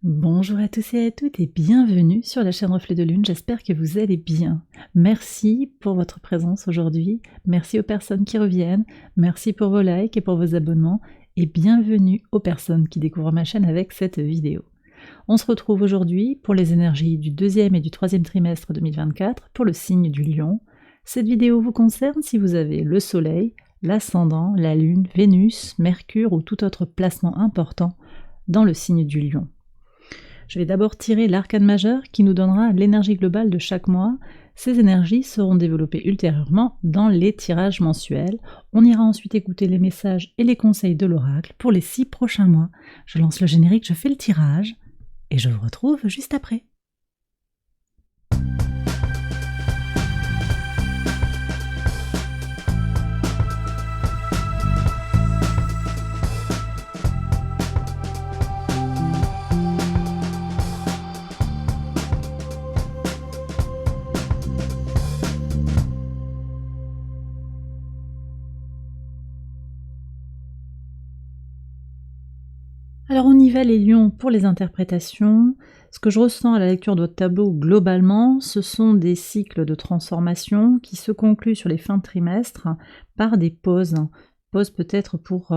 Bonjour à tous et à toutes et bienvenue sur la chaîne Reflet de Lune, j'espère que vous allez bien. Merci pour votre présence aujourd'hui, merci aux personnes qui reviennent, merci pour vos likes et pour vos abonnements et bienvenue aux personnes qui découvrent ma chaîne avec cette vidéo. On se retrouve aujourd'hui pour les énergies du deuxième et du troisième trimestre 2024 pour le signe du Lion. Cette vidéo vous concerne si vous avez le Soleil, l'Ascendant, la Lune, Vénus, Mercure ou tout autre placement important dans le signe du Lion. Je vais d'abord tirer l'arcane majeur qui nous donnera l'énergie globale de chaque mois. Ces énergies seront développées ultérieurement dans les tirages mensuels. On ira ensuite écouter les messages et les conseils de l'oracle pour les 6 prochains mois. Je lance le générique, je fais le tirage et je vous retrouve juste après. Alors on y va les lions pour les interprétations. Ce que je ressens à la lecture de votre tableau globalement, ce sont des cycles de transformation qui se concluent sur les fins de trimestre par des pauses. Pauses peut-être pour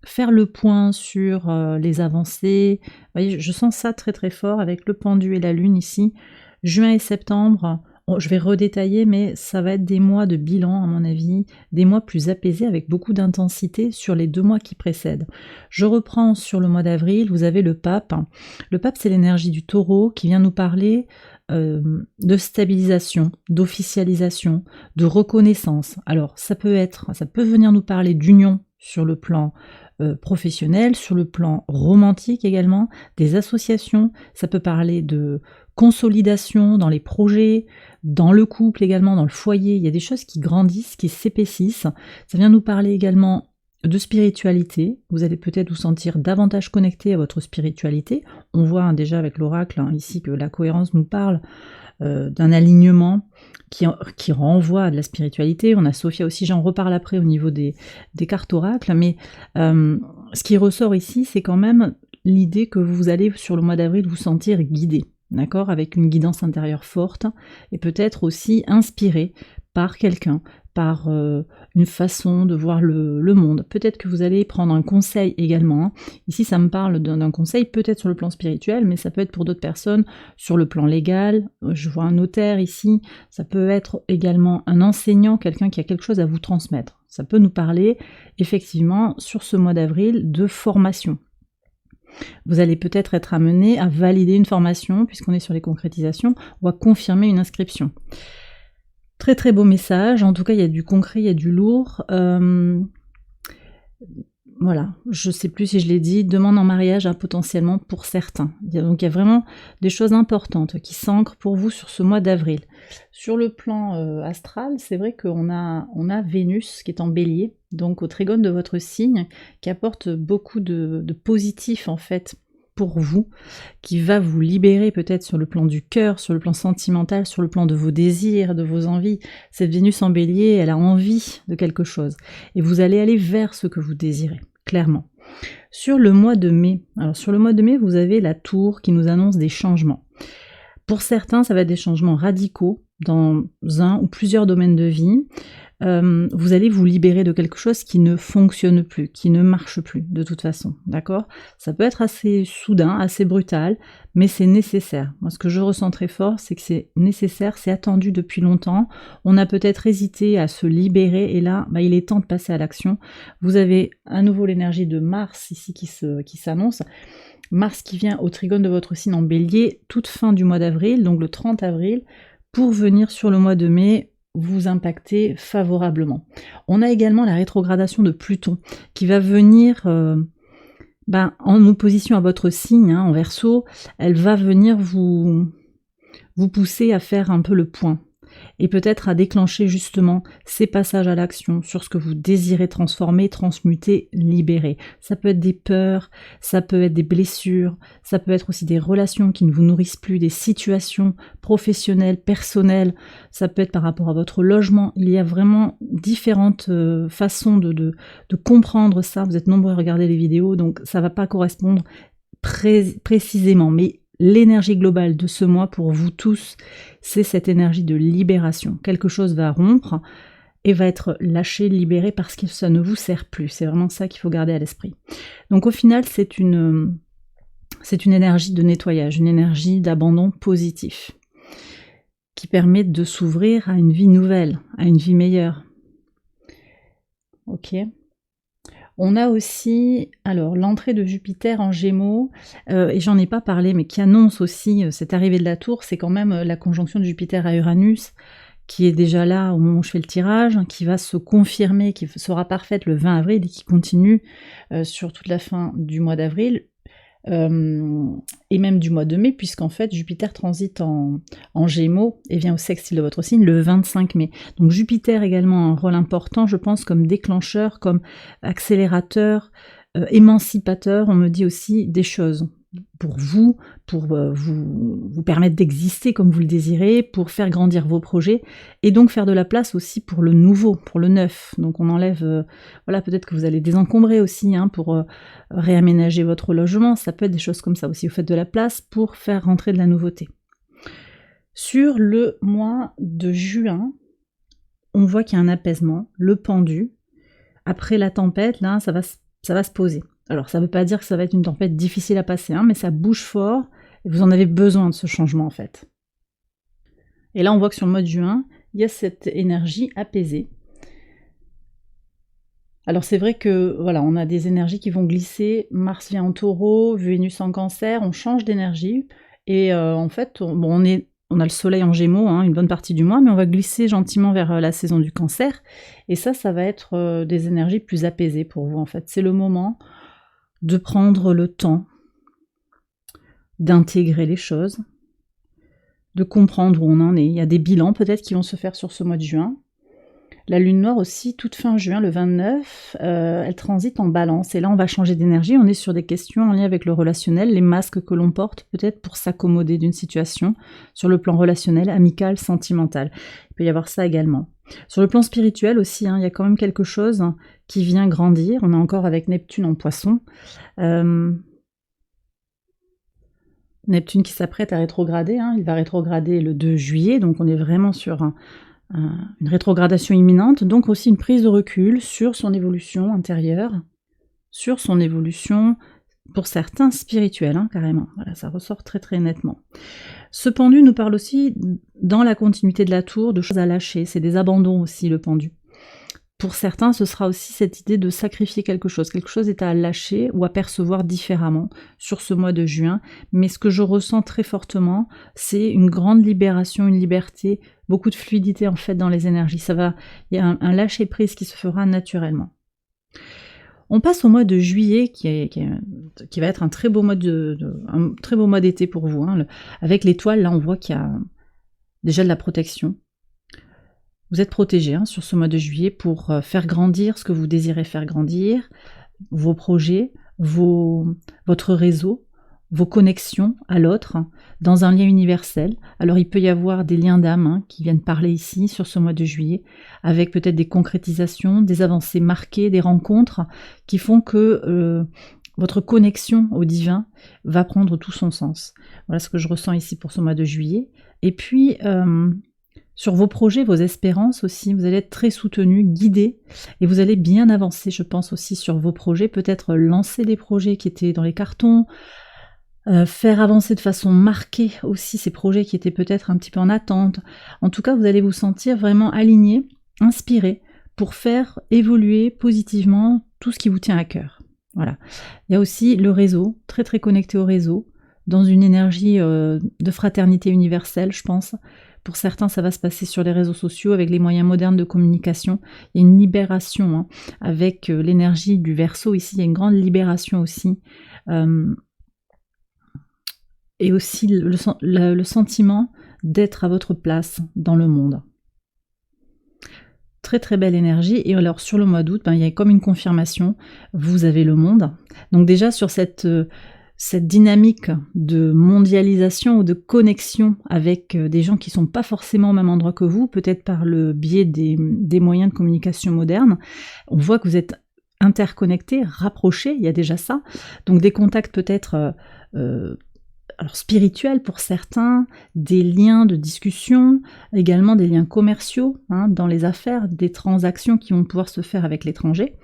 faire le point sur les avancées. Vous voyez, je sens ça très très fort avec le pendu et la lune ici. Juin et septembre, je vais redétailler, mais ça va être des mois de bilan à mon avis, des mois plus apaisés avec beaucoup d'intensité sur les 2 mois qui précèdent. Je reprends sur le mois d'avril, vous avez le pape. Le pape, c'est l'énergie du taureau qui vient nous parler de stabilisation, d'officialisation, de reconnaissance. Alors ça peut venir nous parler d'union sur le plan professionnel, sur le plan romantique également, des associations, ça peut parler de consolidation dans les projets, dans le couple également, dans le foyer, il y a des choses qui grandissent, qui s'épaississent. Ça vient nous parler également de spiritualité, vous allez peut-être vous sentir davantage connecté à votre spiritualité. On voit déjà avec l'oracle ici que la cohérence nous parle d'un alignement qui renvoie à de la spiritualité. On a Sophia aussi, j'en reparle après au niveau des cartes oracles, mais ce qui ressort ici, c'est quand même l'idée que vous allez sur le mois d'avril vous sentir guidé, d'accord, avec une guidance intérieure forte et peut-être aussi inspiré par quelqu'un, par une façon de voir le monde. Peut-être que vous allez prendre un conseil également. Ici, ça me parle d'un conseil, peut-être sur le plan spirituel, mais ça peut être pour d'autres personnes sur le plan légal. Je vois un notaire ici. Ça peut être également un enseignant, quelqu'un qui a quelque chose à vous transmettre. Ça peut nous parler, effectivement, sur ce mois d'avril, de formation. Vous allez peut-être être amené à valider une formation, puisqu'on est sur les concrétisations, ou à confirmer une inscription. Très très beau message, en tout cas il y a du concret, il y a du lourd. Voilà, je ne sais plus si je l'ai dit, demande en mariage potentiellement pour certains. Donc il y a vraiment des choses importantes qui s'ancrent pour vous sur ce mois d'avril. Sur le plan astral, c'est vrai qu'on a Vénus qui est en bélier, donc au trigone de votre signe, qui apporte beaucoup de positif en fait pour vous, qui va vous libérer peut-être sur le plan du cœur, sur le plan sentimental, sur le plan de vos désirs, de vos envies. Cette Vénus en bélier, elle a envie de quelque chose. Et vous allez aller vers ce que vous désirez, clairement. Sur le mois de mai, alors sur le mois de mai, vous avez la tour qui nous annonce des changements. Pour certains, ça va être des changements radicaux dans un ou plusieurs domaines de vie. Vous allez vous libérer de quelque chose qui ne fonctionne plus, qui ne marche plus de toute façon, d'accord? Ça peut être assez soudain, assez brutal, mais c'est nécessaire. Moi, ce que je ressens très fort, c'est que c'est nécessaire, c'est attendu depuis longtemps. On a peut-être hésité à se libérer, et là, il est temps de passer à l'action. Vous avez à nouveau l'énergie de Mars ici qui s'annonce. Mars qui vient au trigone de votre signe en bélier, toute fin du mois d'avril, donc le 30 avril, pour venir sur le mois de mai, vous impacter favorablement. On a également la rétrogradation de Pluton qui va venir en opposition à votre signe, en Verseau, elle va venir vous pousser à faire un peu le point et peut-être à déclencher justement ces passages à l'action sur ce que vous désirez transformer, transmuter, libérer. Ça peut être des peurs, ça peut être des blessures, ça peut être aussi des relations qui ne vous nourrissent plus, des situations professionnelles, personnelles, ça peut être par rapport à votre logement. Il y a vraiment différentes façons de comprendre ça. Vous êtes nombreux à regarder les vidéos, donc ça ne va pas correspondre précisément, mais l'énergie globale de ce mois pour vous tous, c'est cette énergie de libération. Quelque chose va rompre et va être lâché, libéré parce que ça ne vous sert plus. C'est vraiment ça qu'il faut garder à l'esprit. Donc au final, c'est une énergie de nettoyage, une énergie d'abandon positif qui permet de s'ouvrir à une vie nouvelle, à une vie meilleure. Ok. On a aussi l'entrée de Jupiter en Gémeaux, et j'en ai pas parlé, mais qui annonce aussi cette arrivée de la Tour, c'est quand même la conjonction de Jupiter à Uranus, qui est déjà là au moment où je fais le tirage, qui va se confirmer, qui sera parfaite le 20 avril et qui continue sur toute la fin du mois d'avril, et même du mois de mai, puisqu'en fait Jupiter transite en Gémeaux et vient au sextile de votre signe le 25 mai. Donc Jupiter également a un rôle important, je pense, comme déclencheur, comme accélérateur, émancipateur, on me dit aussi des choses pour vous, pour vous permettre d'exister comme vous le désirez, pour faire grandir vos projets, et donc faire de la place aussi pour le nouveau, pour le neuf. Donc on enlève, voilà, peut-être que vous allez désencombrer aussi, pour réaménager votre logement, ça peut être des choses comme ça aussi, vous faites de la place pour faire rentrer de la nouveauté. Sur le mois de juin, on voit qu'il y a un apaisement, le pendu, après la tempête, là, ça va se poser. Alors, ça ne veut pas dire que ça va être une tempête difficile à passer, mais ça bouge fort, et vous en avez besoin de ce changement, en fait. Et là, on voit que sur le mois de juin, il y a cette énergie apaisée. Alors, c'est vrai que, voilà, on a des énergies qui vont glisser, Mars vient en Taureau, Vénus en Cancer, on change d'énergie, et en fait, on a le soleil en Gémeaux, une bonne partie du mois, mais on va glisser gentiment vers la saison du Cancer, et ça va être des énergies plus apaisées pour vous, en fait. C'est le moment de prendre le temps d'intégrer les choses, de comprendre où on en est. Il y a des bilans peut-être qui vont se faire sur ce mois de juin. La lune noire aussi, toute fin juin, le 29, elle transite en balance. Et là, on va changer d'énergie. On est sur des questions en lien avec le relationnel, les masques que l'on porte peut-être pour s'accommoder d'une situation sur le plan relationnel, amical, sentimental. Il peut y avoir ça également. Sur le plan spirituel aussi, il y a quand même quelque chose qui vient grandir. On est encore avec Neptune en Poisson. Neptune qui s'apprête à rétrograder. Il va rétrograder le 2 juillet, donc on est vraiment sur une rétrogradation imminente. Donc aussi une prise de recul sur son évolution intérieure, sur son évolution, pour certains, spirituelle, carrément. Voilà, ça ressort très très nettement. Ce pendu nous parle aussi, dans la continuité de la tour, de choses à lâcher. C'est des abandons aussi, le pendu. Pour certains, ce sera aussi cette idée de sacrifier quelque chose. Quelque chose est à lâcher ou à percevoir différemment sur ce mois de juin. Mais ce que je ressens très fortement, c'est une grande libération, une liberté, beaucoup de fluidité en fait dans les énergies. Il y a un lâcher-prise qui se fera naturellement. On passe au mois de juillet qui va être un très beau mois d'été pour vous. Avec l'étoile, là on voit qu'il y a déjà de la protection. Vous êtes protégé sur ce mois de juillet pour faire grandir ce que vous désirez faire grandir, vos projets, votre réseau, vos connexions à l'autre, dans un lien universel. Alors il peut y avoir des liens d'âme qui viennent parler ici sur ce mois de juillet, avec peut-être des concrétisations, des avancées marquées, des rencontres qui font que votre connexion au divin va prendre tout son sens. Voilà ce que je ressens ici pour ce mois de juillet. Et puis sur vos projets, vos espérances aussi, vous allez être très soutenu, guidé, et vous allez bien avancer, je pense aussi sur vos projets, peut-être lancer des projets qui étaient dans les cartons, faire avancer de façon marquée aussi ces projets qui étaient peut-être un petit peu en attente. En tout cas, vous allez vous sentir vraiment aligné, inspiré, pour faire évoluer positivement tout ce qui vous tient à cœur. Voilà. Il y a aussi le réseau, très très connecté au réseau, dans une énergie de fraternité universelle, je pense. Pour certains, ça va se passer sur les réseaux sociaux, avec les moyens modernes de communication. Il y a une libération, avec l'énergie du Verseau ici, il y a une grande libération aussi. Et aussi le sentiment d'être à votre place dans le monde. Très très belle énergie. Et alors sur le mois d'août, il y a comme une confirmation, vous avez le monde. Donc déjà sur cette dynamique de mondialisation ou de connexion avec des gens qui ne sont pas forcément au même endroit que vous, peut-être par le biais des moyens de communication modernes, on voit que vous êtes interconnectés, rapprochés, il y a déjà ça. Donc des contacts peut-être alors spirituels pour certains, des liens de discussion, également des liens commerciaux dans les affaires, des transactions qui vont pouvoir se faire avec l'étranger.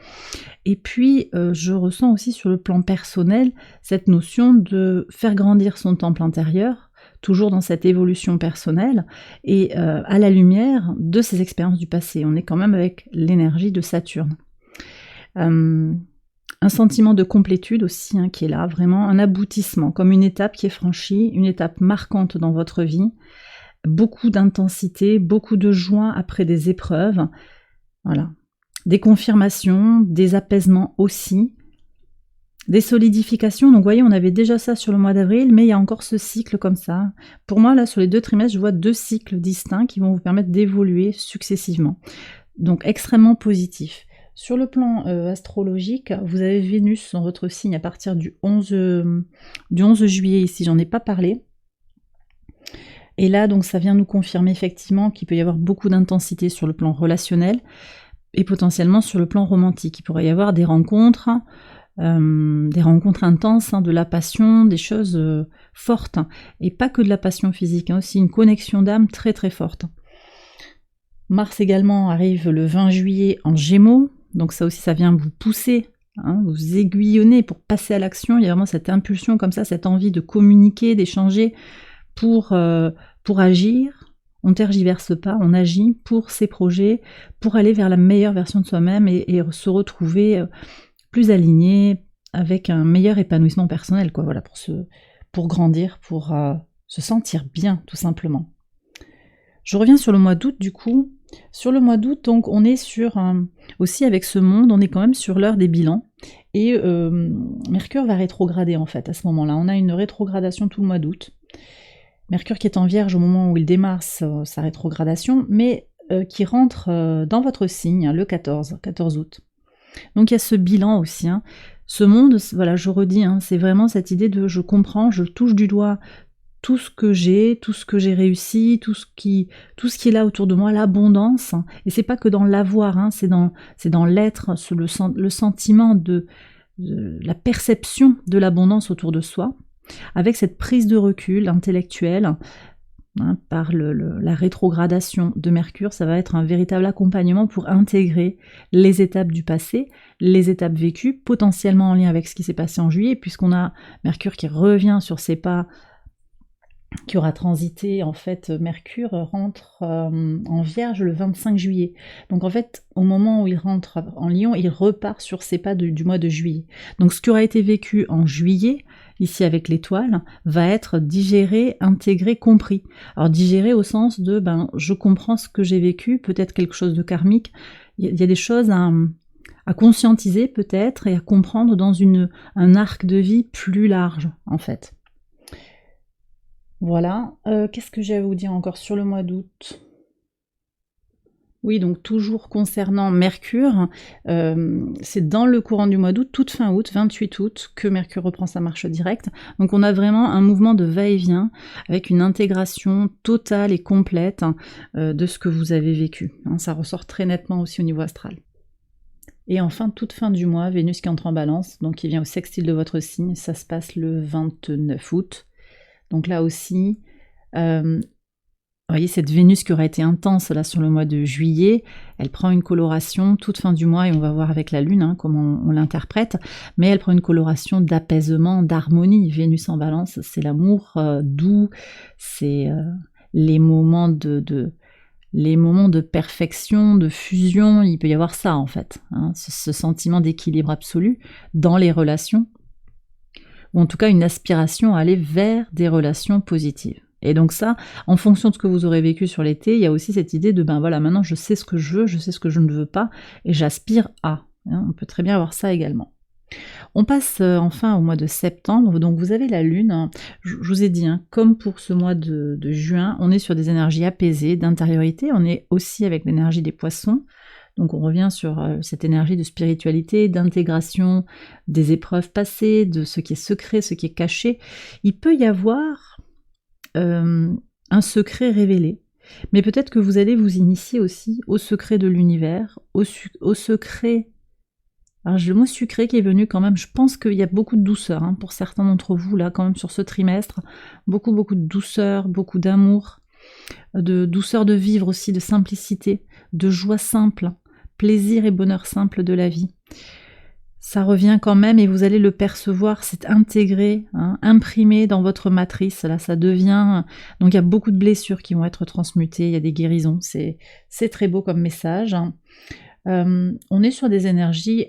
Et puis je ressens aussi sur le plan personnel cette notion de faire grandir son temple intérieur, toujours dans cette évolution personnelle, et à la lumière de ces expériences du passé. On est quand même avec l'énergie de Saturne. Un sentiment de complétude aussi qui est là, vraiment un aboutissement, comme une étape qui est franchie, une étape marquante dans votre vie, beaucoup d'intensité, beaucoup de joie après des épreuves, voilà. Des confirmations, des apaisements aussi, des solidifications. Donc vous voyez, on avait déjà ça sur le mois d'avril, mais il y a encore ce cycle comme ça. Pour moi, là, sur les 2 trimestres, je vois 2 cycles distincts qui vont vous permettre d'évoluer successivement. Donc extrêmement positif. Sur le plan astrologique, vous avez Vénus dans votre signe à partir du 11 juillet ici, j'en ai pas parlé. Et là, donc ça vient nous confirmer effectivement qu'il peut y avoir beaucoup d'intensité sur le plan relationnel et potentiellement sur le plan romantique. Il pourrait y avoir des rencontres intenses, de la passion, des choses fortes. Et pas que de la passion physique, aussi une connexion d'âme très très forte. Mars également arrive le 20 juillet en Gémeaux. Donc ça aussi, ça vient vous pousser, vous aiguillonner pour passer à l'action. Il y a vraiment cette impulsion comme ça, cette envie de communiquer, d'échanger pour agir. On ne tergiverse pas, on agit pour ses projets, pour aller vers la meilleure version de soi-même et se retrouver plus aligné, avec un meilleur épanouissement personnel, quoi. Voilà, pour grandir, pour se sentir bien, tout simplement. Je reviens sur le mois d'août, du coup. Sur le mois d'août, donc, on est sur, aussi avec ce monde, on est quand même sur l'heure des bilans, et Mercure va rétrograder, en fait, à ce moment-là. On a une rétrogradation tout le mois d'août. Mercure qui est en Vierge au moment où il démarre sa rétrogradation, mais qui rentre dans votre signe, le 14 août. Donc il y a ce bilan aussi. Ce monde, voilà, je redis, c'est vraiment cette idée de je comprends, je touche du doigt tout ce que j'ai réussi, tout ce qui est là autour de moi, l'abondance. Et c'est pas que dans l'avoir, c'est dans l'être, le sentiment de la perception de l'abondance autour de soi, avec cette prise de recul intellectuelle. Par la rétrogradation de Mercure, ça va être un véritable accompagnement pour intégrer les étapes du passé, les étapes vécues, potentiellement en lien avec ce qui s'est passé en juillet, puisqu'on a Mercure qui revient sur ses pas, qui aura transité, en fait, Mercure rentre en Vierge le 25 juillet. Donc en fait, au moment où il rentre en Lion, il repart sur ses pas du mois de juillet. Donc ce qui aura été vécu en juillet, ici avec l'étoile, va être digéré, intégré, compris. Alors digéré au sens de, je comprends ce que j'ai vécu, peut-être quelque chose de karmique, il y a des choses à conscientiser peut-être, et à comprendre dans un arc de vie plus large, en fait. Voilà, qu'est-ce que j'ai à vous dire encore sur le mois d'août ? Oui, donc toujours concernant Mercure, c'est dans le courant du mois d'août, toute fin août, 28 août, que Mercure reprend sa marche directe. Donc on a vraiment un mouvement de va-et-vient, avec une intégration totale et complète de ce que vous avez vécu. Ça ressort très nettement aussi au niveau astral. Et enfin, toute fin du mois, Vénus qui entre en Balance, donc qui vient au sextile de votre signe, ça se passe le 29 août. Donc là aussi, vous voyez cette Vénus qui aura été intense là sur le mois de juillet, elle prend une coloration toute fin du mois, et on va voir avec la Lune comment on l'interprète, mais elle prend une coloration d'apaisement, d'harmonie. Vénus en Balance, c'est l'amour doux, c'est les moments de perfection, de fusion, il peut y avoir ça en fait, ce sentiment d'équilibre absolu dans les relations, ou en tout cas une aspiration à aller vers des relations positives. Et donc ça, en fonction de ce que vous aurez vécu sur l'été, il y a aussi cette idée de, voilà, maintenant je sais ce que je veux, je sais ce que je ne veux pas, et j'aspire à. On peut très bien avoir ça également. On passe enfin au mois de septembre, donc vous avez la Lune, je vous ai dit, comme pour ce mois de juin, on est sur des énergies apaisées, d'intériorité, on est aussi avec l'énergie des Poissons, donc on revient sur cette énergie de spiritualité, d'intégration des épreuves passées, de ce qui est secret, ce qui est caché. Il peut y avoir un secret révélé, mais peut-être que vous allez vous initier aussi au secret de l'univers, au secret Alors j'ai le mot sucré qui est venu quand même, je pense qu'il y a beaucoup de douceur hein, pour certains d'entre vous là quand même sur ce trimestre, beaucoup de douceur, beaucoup d'amour, de douceur de vivre aussi, de simplicité, de joie simple, plaisir et bonheur simple de la vie. Ça revient quand même et vous allez le percevoir, c'est intégré, hein, imprimé dans votre matrice, là ça devient... Donc il y a beaucoup de blessures qui vont être transmutées, il y a des guérisons, c'est très beau comme message. On est sur des énergies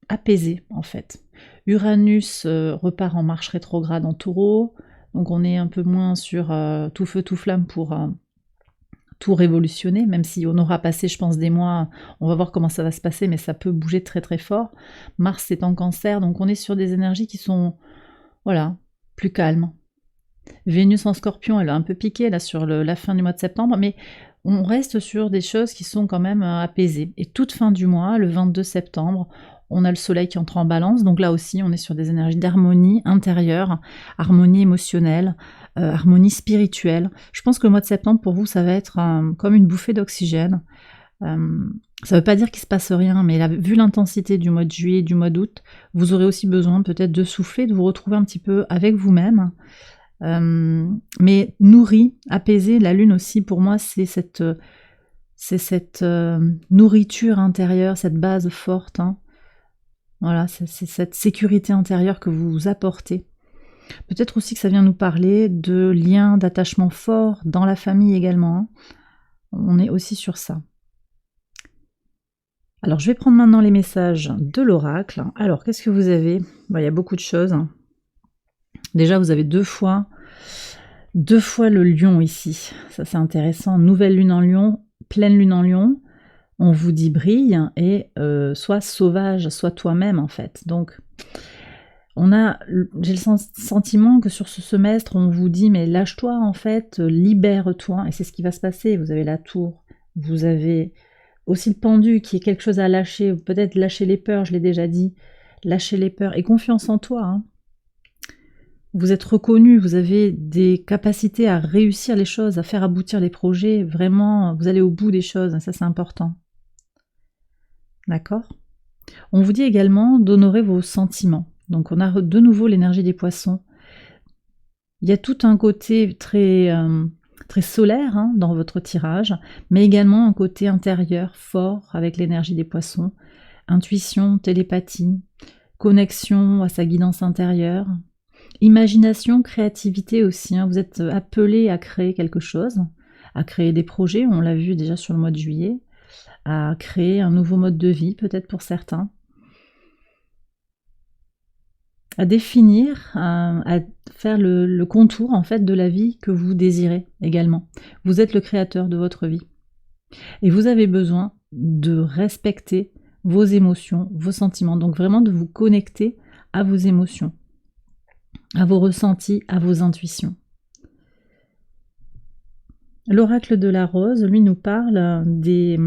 apaisées en fait. Uranus repart en marche rétrograde en Taureau, donc on est un peu moins sur tout feu tout flamme pour tout révolutionner, même si on aura passé je pense des mois, on va voir comment ça va se passer, mais ça peut bouger très très fort. Mars est en Cancer, donc on est sur des énergies qui sont, voilà, plus calmes. Vénus en Scorpion, elle a un peu piqué là sur la fin du mois de septembre, mais on reste sur des choses qui sont quand même apaisées. Et toute fin du mois, le 22 septembre, on a le soleil qui entre en balance, donc là aussi on est sur des énergies d'harmonie intérieure, harmonie émotionnelle, harmonie spirituelle. Je pense que le mois de septembre pour vous ça va être comme une bouffée d'oxygène. Ça ne veut pas dire qu'il se passe rien, mais là, vu l'intensité du mois de juillet et du mois d'août, vous aurez aussi besoin peut-être de souffler, de vous retrouver un petit peu avec vous-même. Mais nourri, apaisé, la lune aussi pour moi c'est cette nourriture intérieure, cette base forte, hein. Voilà, c'est cette sécurité intérieure que vous vous apportez. Peut-être aussi que ça vient nous parler de liens d'attachement forts dans la famille également, hein. On est aussi sur ça. Alors je vais prendre maintenant les messages de l'oracle. Alors qu'est-ce que vous avez? Il y a beaucoup de choses. Déjà vous avez deux fois le lion ici. Ça c'est intéressant. Nouvelle lune en lion, pleine lune en lion. On vous dit brille et sois sauvage, sois toi-même en fait. Donc j'ai le sentiment que sur ce semestre on vous dit mais lâche-toi en fait, libère-toi, et c'est ce qui va se passer. Vous avez la tour, vous avez aussi le pendu qui est quelque chose à lâcher, peut-être lâcher les peurs, je l'ai déjà dit, lâcher les peurs et confiance en toi, hein. Vous êtes reconnu, vous avez des capacités à réussir les choses, à faire aboutir les projets, vraiment vous allez au bout des choses, ça c'est important. D'accord? On vous dit également d'honorer vos sentiments. Donc on a de nouveau l'énergie des poissons. Il y a tout un côté très solaire hein, dans votre tirage, mais également un côté intérieur fort avec l'énergie des poissons. Intuition, télépathie, connexion à sa guidance intérieure, imagination, créativité aussi. Hein. Vous êtes appelé à créer quelque chose, à créer des projets, on l'a vu déjà sur le mois de juillet, à créer un nouveau mode de vie peut-être pour certains, à définir, à faire le contour en fait de la vie que vous désirez également. Vous êtes le créateur de votre vie et vous avez besoin de respecter vos émotions, vos sentiments, donc vraiment de vous connecter à vos émotions, à vos ressentis, à vos intuitions. L'oracle de la rose, lui, nous parle des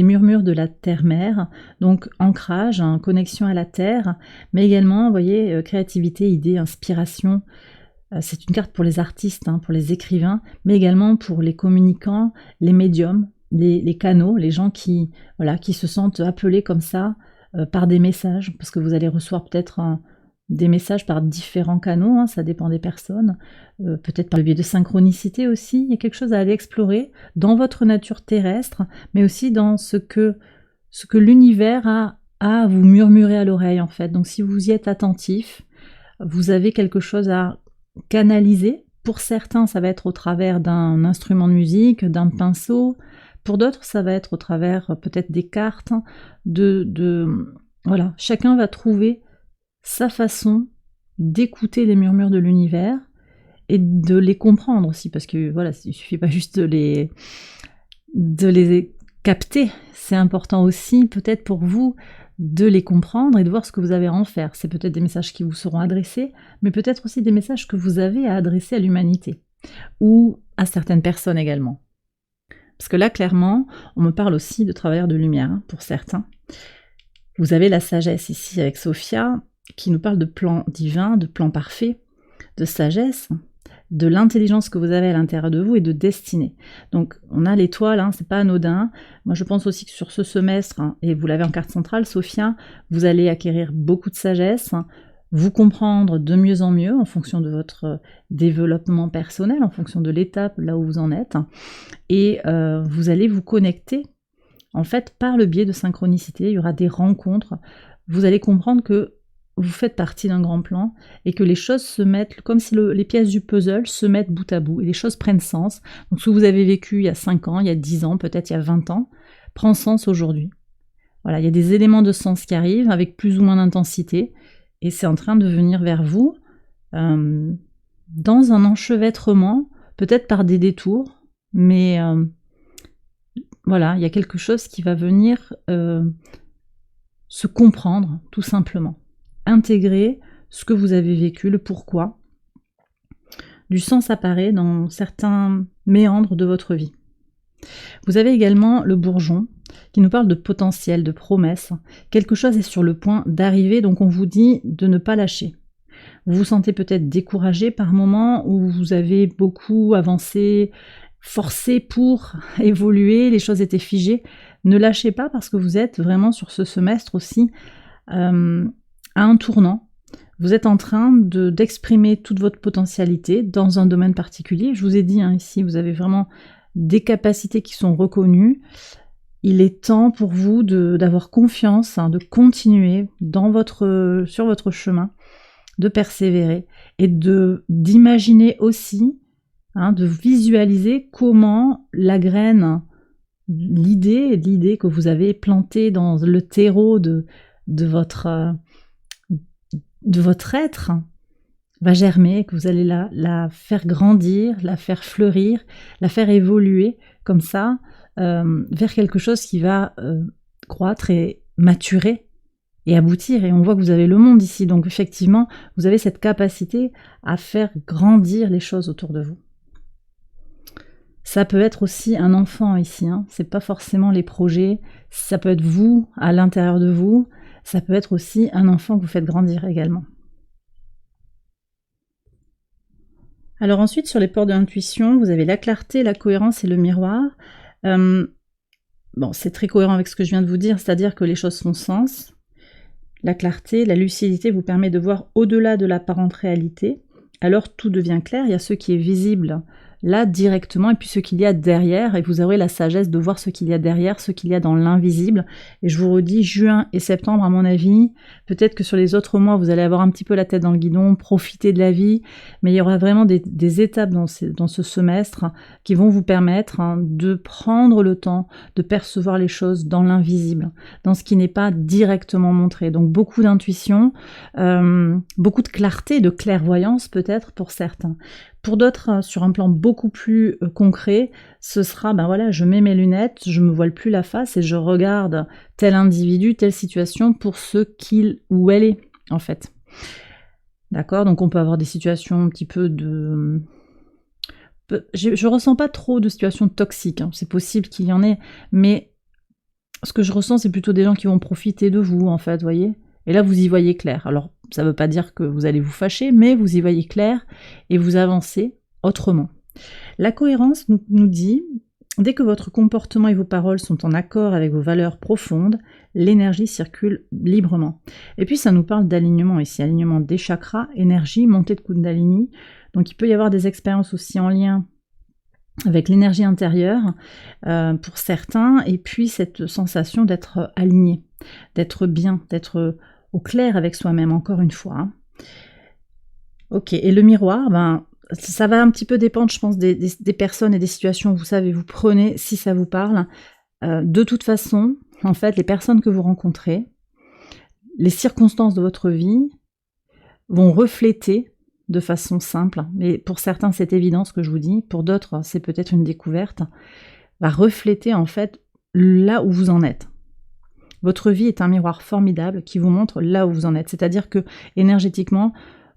murmures de la terre-mère, donc ancrage, hein, connexion à la terre, mais également, vous voyez, créativité, idée, inspiration. C'est une carte pour les artistes, hein, pour les écrivains, mais également pour les communicants, les médiums, les canaux, les gens qui se sentent appelés comme ça par des messages, parce que vous allez recevoir peut-être des messages par différents canaux, hein, ça dépend des personnes, peut-être par le biais de synchronicité aussi. Il y a quelque chose à aller explorer dans votre nature terrestre, mais aussi dans ce que l'univers a à vous murmurer à l'oreille en fait. Donc si vous y êtes attentif, vous avez quelque chose à canaliser. Pour certains, ça va être au travers d'un instrument de musique, d'un pinceau. Pour d'autres, ça va être au travers peut-être des cartes. Voilà, chacun va trouver sa façon d'écouter les murmures de l'univers et de les comprendre aussi, parce que voilà, il suffit pas juste de les capter, c'est important aussi peut-être pour vous de les comprendre et de voir ce que vous avez à en faire. C'est peut-être des messages qui vous seront adressés, mais peut-être aussi des messages que vous avez à adresser à l'humanité ou à certaines personnes également. Parce que là, clairement, on me parle aussi de travailleurs de lumière, hein, pour certains. Vous avez la sagesse ici avec Sophia, qui nous parle de plan divin, de plan parfait, de sagesse. de l'intelligence que vous avez à l'intérieur de vous et de destinée. Donc on a l'étoile, hein, c'est pas anodin. Moi je pense aussi que sur ce semestre, hein, et vous l'avez en carte centrale, Sophia, vous allez acquérir beaucoup de sagesse, hein, vous comprendre de mieux en mieux en fonction de votre développement personnel, en fonction de l'étape là où vous en êtes, et vous allez vous connecter en fait par le biais de synchronicité. Il y aura des rencontres, vous allez comprendre que vous faites partie d'un grand plan et que les choses se mettent, comme si les pièces du puzzle se mettent bout à bout et les choses prennent sens. Donc ce que vous avez vécu il y a 5 ans, il y a 10 ans, peut-être il y a 20 ans, prend sens aujourd'hui. Voilà, il y a des éléments de sens qui arrivent avec plus ou moins d'intensité et c'est en train de venir vers vous dans un enchevêtrement, peut-être par des détours, mais voilà, il y a quelque chose qui va venir se comprendre, tout simplement. Intégrer ce que vous avez vécu, le pourquoi. Du sens apparaît dans certains méandres de votre vie. Vous avez également le bourgeon qui nous parle de potentiel, de promesse. Quelque chose est sur le point d'arriver, donc on vous dit de ne pas lâcher. Vous vous sentez peut-être découragé par moments où vous avez beaucoup avancé, forcé pour évoluer, les choses étaient figées. Ne lâchez pas parce que vous êtes vraiment sur ce semestre aussi à un tournant. Vous êtes en train d'exprimer toute votre potentialité dans un domaine particulier. Je vous ai dit, hein, ici, vous avez vraiment des capacités qui sont reconnues. Il est temps pour vous d'avoir confiance, hein, de continuer sur votre chemin, de persévérer et d'imaginer aussi, hein, de visualiser comment la graine, l'idée que vous avez plantée dans le terreau de votre être va germer, que vous allez la faire grandir, la faire fleurir, la faire évoluer comme ça vers quelque chose qui va croître et maturer et aboutir. Et on voit que vous avez le monde ici, donc effectivement, vous avez cette capacité à faire grandir les choses autour de vous. Ça peut être aussi un enfant ici, hein. C'est pas forcément les projets, ça peut être vous à l'intérieur de vous, ça peut être aussi un enfant que vous faites grandir également. Alors ensuite, sur les ports de l'intuition, vous avez la clarté, la cohérence et le miroir. Bon, c'est très cohérent avec ce que je viens de vous dire, c'est-à-dire que les choses font sens. La clarté, la lucidité vous permet de voir au-delà de l'apparente réalité. Alors tout devient clair, il y a ce qui est visible là directement et puis ce qu'il y a derrière, et vous aurez la sagesse de voir ce qu'il y a derrière, ce qu'il y a dans l'invisible. Et je vous redis, juin et septembre à mon avis, peut-être que sur les autres mois vous allez avoir un petit peu la tête dans le guidon, profiter de la vie, mais il y aura vraiment des étapes dans ce semestre qui vont vous permettre, hein, de prendre le temps de percevoir les choses dans l'invisible, dans ce qui n'est pas directement montré. Donc beaucoup d'intuition, beaucoup de clarté, de clairvoyance peut-être pour certains. Pour d'autres, sur un plan beaucoup plus concret, ce sera, ben voilà, je mets mes lunettes, je me voile plus la face et je regarde tel individu, telle situation pour ce qu'il ou elle est, en fait. D'accord ? Donc on peut avoir des situations un petit peu de... Je ressens pas trop de situations toxiques, hein. C'est possible qu'il y en ait, mais ce que je ressens, c'est plutôt des gens qui vont profiter de vous, en fait, voyez ? Et là, vous y voyez clair. Alors, ça ne veut pas dire que vous allez vous fâcher, mais vous y voyez clair et vous avancez autrement. La cohérence nous dit, dès que votre comportement et vos paroles sont en accord avec vos valeurs profondes, l'énergie circule librement. Et puis, ça nous parle d'alignement ici, alignement des chakras, énergie, montée de Kundalini. Donc, il peut y avoir des expériences aussi en lien avec l'énergie intérieure pour certains, et puis cette sensation d'être aligné, d'être bien, d'être au clair avec soi-même, encore une fois. Hein. Ok, et le miroir, ben, ça va un petit peu dépendre, je pense, des personnes et des situations, vous savez, vous prenez, si ça vous parle. De toute façon, en fait, les personnes que vous rencontrez, les circonstances de votre vie vont refléter de façon simple, mais pour certains c'est évident ce que je vous dis, pour d'autres c'est peut-être une découverte, va refléter en fait là où vous en êtes. Votre vie est un miroir formidable qui vous montre là où vous en êtes, c'est-à-dire que énergétiquement,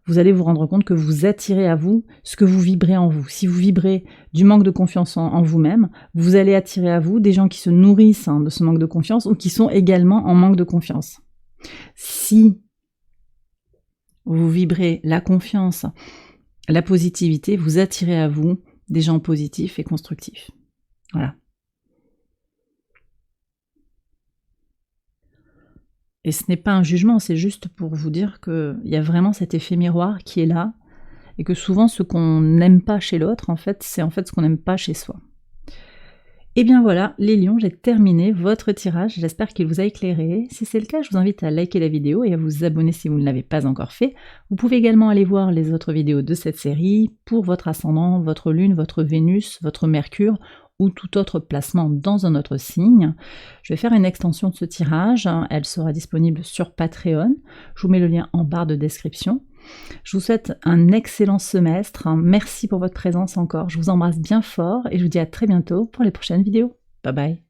vous allez vous rendre compte que vous attirez à vous ce que vous vibrez en vous. Si vous vibrez du manque de confiance en vous-même, vous allez attirer à vous des gens qui se nourrissent, hein, de ce manque de confiance ou qui sont également en manque de confiance. Si vous vibrez la confiance, la positivité, vous attirez à vous des gens positifs et constructifs. Voilà. Et ce n'est pas un jugement, c'est juste pour vous dire qu'il y a vraiment cet effet miroir qui est là, et que souvent ce qu'on n'aime pas chez l'autre, en fait, c'est en fait ce qu'on n'aime pas chez soi. Et bien voilà, les lions, j'ai terminé votre tirage, j'espère qu'il vous a éclairé. Si c'est le cas, je vous invite à liker la vidéo et à vous abonner si vous ne l'avez pas encore fait. Vous pouvez également aller voir les autres vidéos de cette série pour votre ascendant, votre lune, votre Vénus, votre Mercure ou tout autre placement dans un autre signe. Je vais faire une extension de ce tirage, elle sera disponible sur Patreon. Je vous mets le lien en barre de description. Je vous souhaite un excellent semestre, merci pour votre présence encore, je vous embrasse bien fort et je vous dis à très bientôt pour les prochaines vidéos. Bye bye.